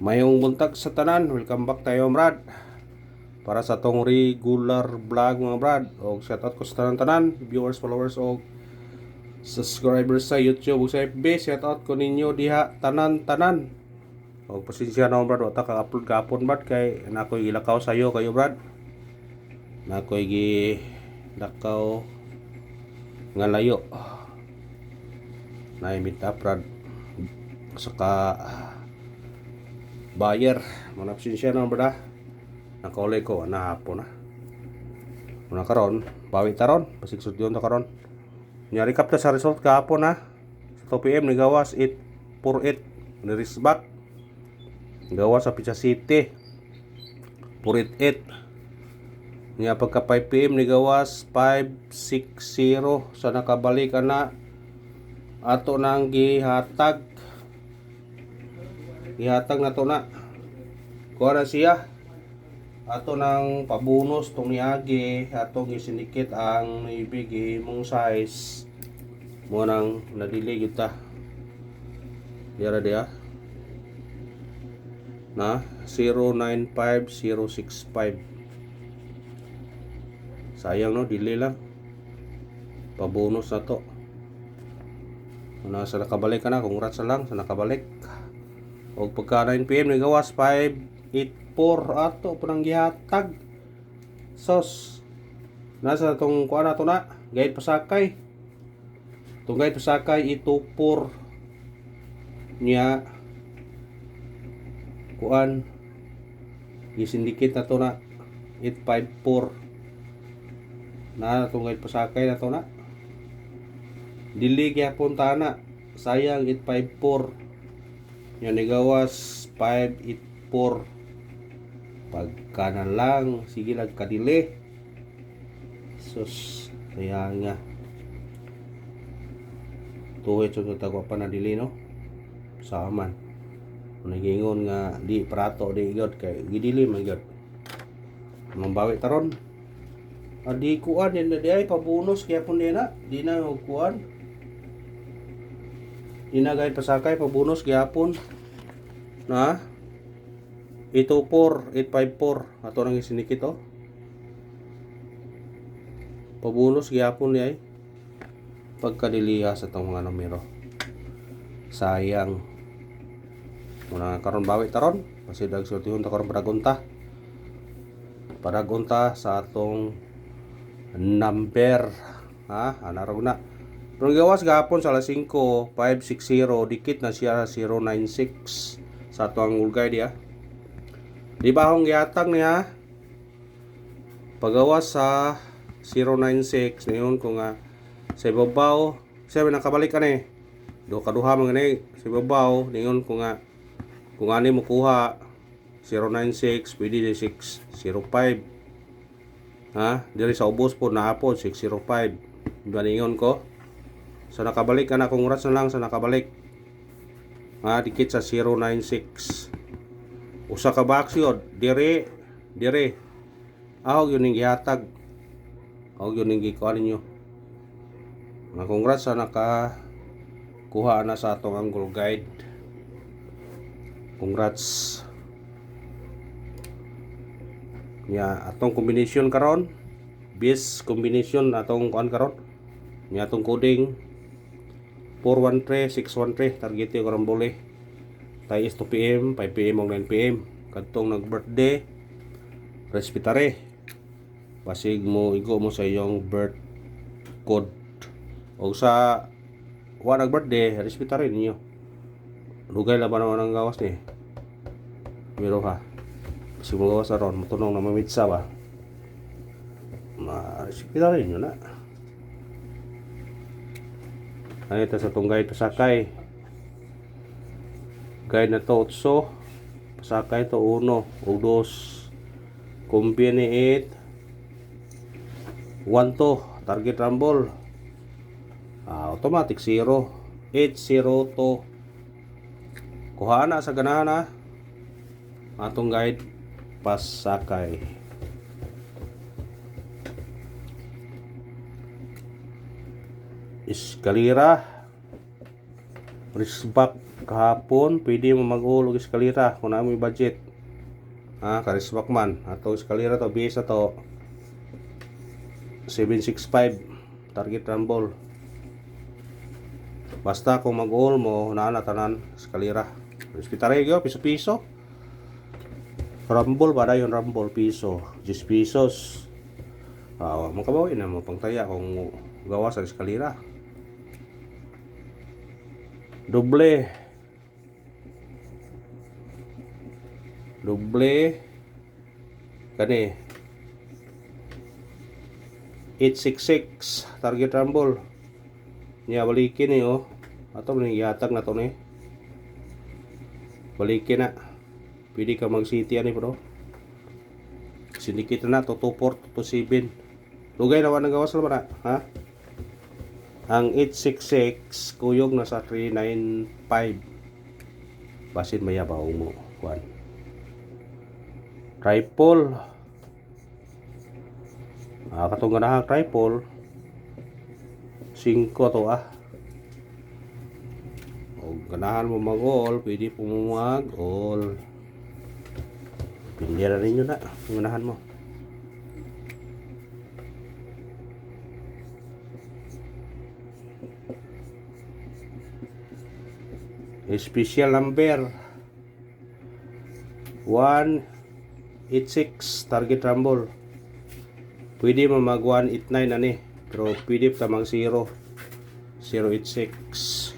Mayong buntag sa tanan, welcome back tayo Brad. Para sa tong regular vlog mga Brad. O shoutout ko sa tanan-tanan, viewers, followers o subscribers sa YouTube o sa FB. Shoutout ko ninyo diha tanan-tanan. O pasensya na Brad, wata ka-upload kapon Brad kay nakoy ilakaw sayo kayo Brad. Nakoy gilakaw nga layo. Naimit up Brad. Saka buyer, manapsin siya na ba? Nakaulay ko na hapon na. Muna karon, bawi taron, pasigsud yun ta karon. Nyari kap ta sa result kahapon na. Sa 2 PM ni gawas 848 ni Risbak. Gawas sa Pizza City 488. Nya pagka 5 PM ni gawas 560 sa nakabalik na ato nang gihatag na to na kuha na siya ato ng pabonus tong niagi atong gisinikit ang ibig mong size mo nang nadili kita dira dia na 095065 sayang no, dili lang pabonus na to sa nakabalik ka na, congrats na lang sa nakabalik. O pagka 9 PM ni gawas 584 ato punang gihatag sos nasa tong kuan nato na guide pasakay tong guide pasakay itupor niya kuan gisindikit na to na 854 na tong guide pasakay na to na dili gyapon ta na sayang 854 yan igawas 584 pagka na lang sige lang kadili sus kaya nga tuwid sa tagwa pa na dili no saman nagingon nga di prato di igod kay gidili man igod mambawi taron adi kuan din di ay pabonus kaya pun di na kuan inagay pasakay pabonus gyapon na 824 854 ato nang isinikit oh pabonus gyapon ni ay pagkadiliha sa tong mga numero sayang muna karon bawi taron pasidag sultihon ta karon paragunta sa atong number anarog na. Nung gawas gapon sa alas 5, 560, dikit na siya 096 sa ato ang ulgay diya. Di ba akong gihatag niya? Pagawas sa 096, ngayon ko nga sa ibabaw, siya nakabalik ka na eh. Kaduha mga na sa ibabaw, ngayon ko nga kung ano mo kuha 096, pwede 605. Diri sa ubos po na hapon 605. Baningon ko. So nakabalik ka na, congrats na lang sa nakabalik. Dikit sa 096. Usa ka box yun. Dire. Ahog yun yung gihatag. Ahog yun yung gikuha ninyo. Congrats sa nakakuha na sa atong angle guide. Congrats. Atong combination karon. Base combination atong kuan karon. Atong coding 413, 613 target yung karambole tayo is 2 PM, 5 PM o 9 PM kadtong nag-birthday respetare basig mo igo mo sa iyong birth code o sa nag-birthday respetare ninyo lugay laban naman ang gawas ni pero basig mo gawas aron matunong na mamitsa ba respetare nyo na. Ito sa itong guide pasakay. Guide na to 8. Pasakay to 1 o 2. Combine 8. 1 to. Target rumble. Automatic 0. 8-0 to. Kuha na sa ganahan na. Atong guide pasakay. Eskalera Risbak kahapon pwede mo mag-all og eskalera kung naa mo budget. Karismak man ato eskalera to base to 765 target rumble. Basta kung mag-all mo naa na tanan eskalera. Hospitare gyud piso-piso. Rumble ba dayon rumble piso, 10 pesos. Makabawi na mo pangtaya kung gawa sa eskalera. Doble kani 866 target rumble niya balikin ni ato ni yatag na to ni balikin na pwede ka mag city ani bro sindikit na to 24 to 27 lugay naman ang gawas naman ha. Ang 866 kuyog na sa 395 basin mayabaw mo kuan triple katong ganahang triple 5 to o ganahan mo mag-all pwede po mo mag-all pindira ninyo na ganahan mo. Special number 186 target rumble pwede mo mag 189 ani pero pwede pa mag 086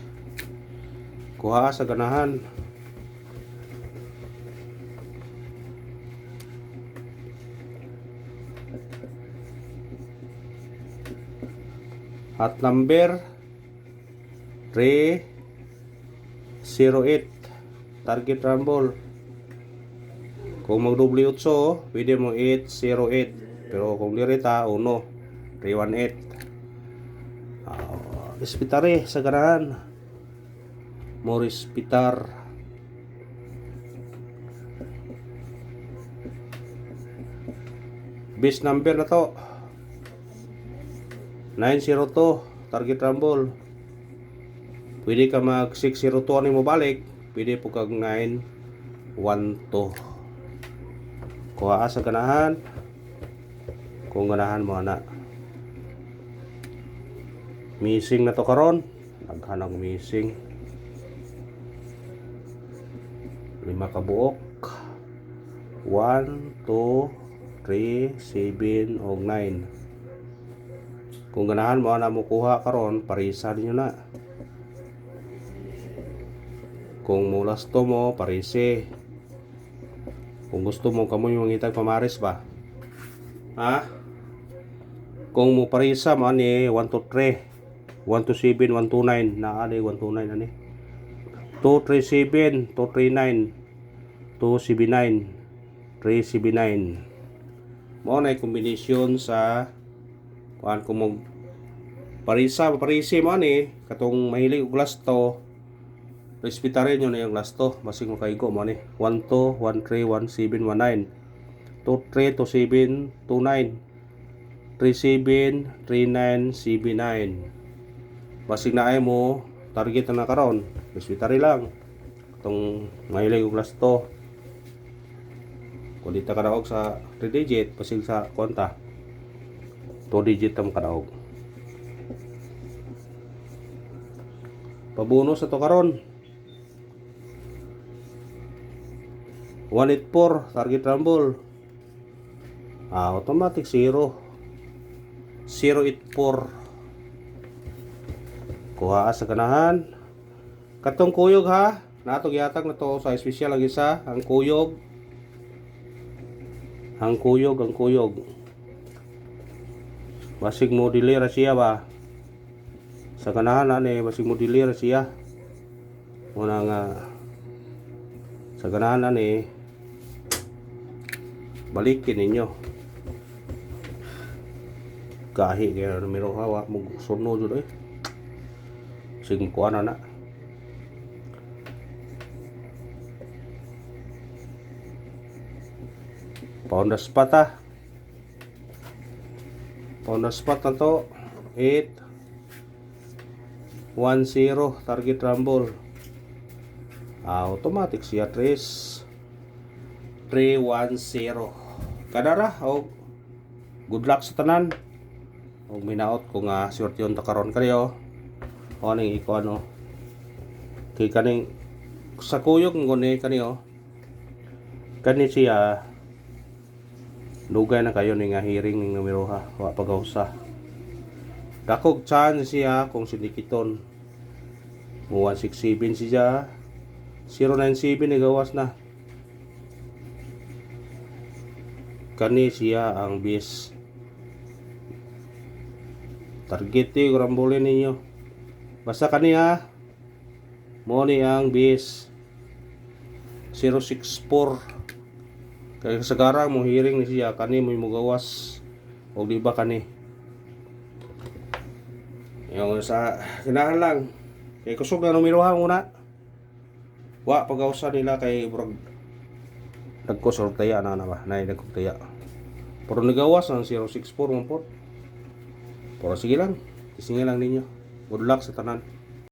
kuha sa ganahan. Hot number 308 target rumble kung mag W8 pwede mo 808 pero kung direta 1 318 respetare sa ganahan mo respetar. Base number na to 902 target rumble pwede ka mag 602 ani mo balik pwede po kag 912 kuha sa ganahan kung ganahan mo ana. Missing na to karon naghanang missing 5 ka buok 1, 2, 3, 7 og 9 kung ganahan mo ana mo kuha karon parisa ninyo na kung mulasto mo parise kung gusto mo kamoy mangitag pamaris ba kung mo parisa man ni 1 to 3 1 to 7 1 to 9 naa di 1 to 9 ani 237 239 279 379 mo na kombinasyon sa kuan kung mo parisa paparise mo ani katong mahilig og lasto respetare nyo na yung lasto basig mo kaigo mo ni 1 2 1 3 1 7 1 9 2 3 2 7 2 9 3 7 3 9 7 9 basig na ay mo target na karon respetare lang katong mahilig og lasto kung dita ka daog sa 3 digit basig sa konta 2 digit tam kadaog. Pabonus ato karon 184 target rumble automatic 0 084 kuha sa ganahan katong kuyog ha nato gihatag na to sa special lagi sa ang kuyog basig mo dili ra siya ba sa ganahan ani basig mo dili ra siya una nga sa ganahan ani balikin ninyo gahi kaya numero hawa mo sunod jud sig ko ana pound spot na to 810 target rumble automatic siya 310 kadara o good luck sa tanan og minaot ko nga swerte yon ta karon kayo o ning iko ano kay kaning sa kuyog ngone kaniyo kani siya dugay na kayo ning hearing ning numero ha wa pagausa dakog chance siya kung sindikiton mo 167 siya 097 ni gawas na kani siya ang bis target grambole ninyo basta kani ha mo ni ang bis 064 kaya sa garang mo hearing ni siya kani mo gawas o di ba kani yung sa kinahan lang kay kusog na numero ha muna wa pagausa nila kay burag nagkusortaya na ba nay nagkusortaya pero nagawas ang 064 mo po pero sige lang lang ninyo good luck sa tanan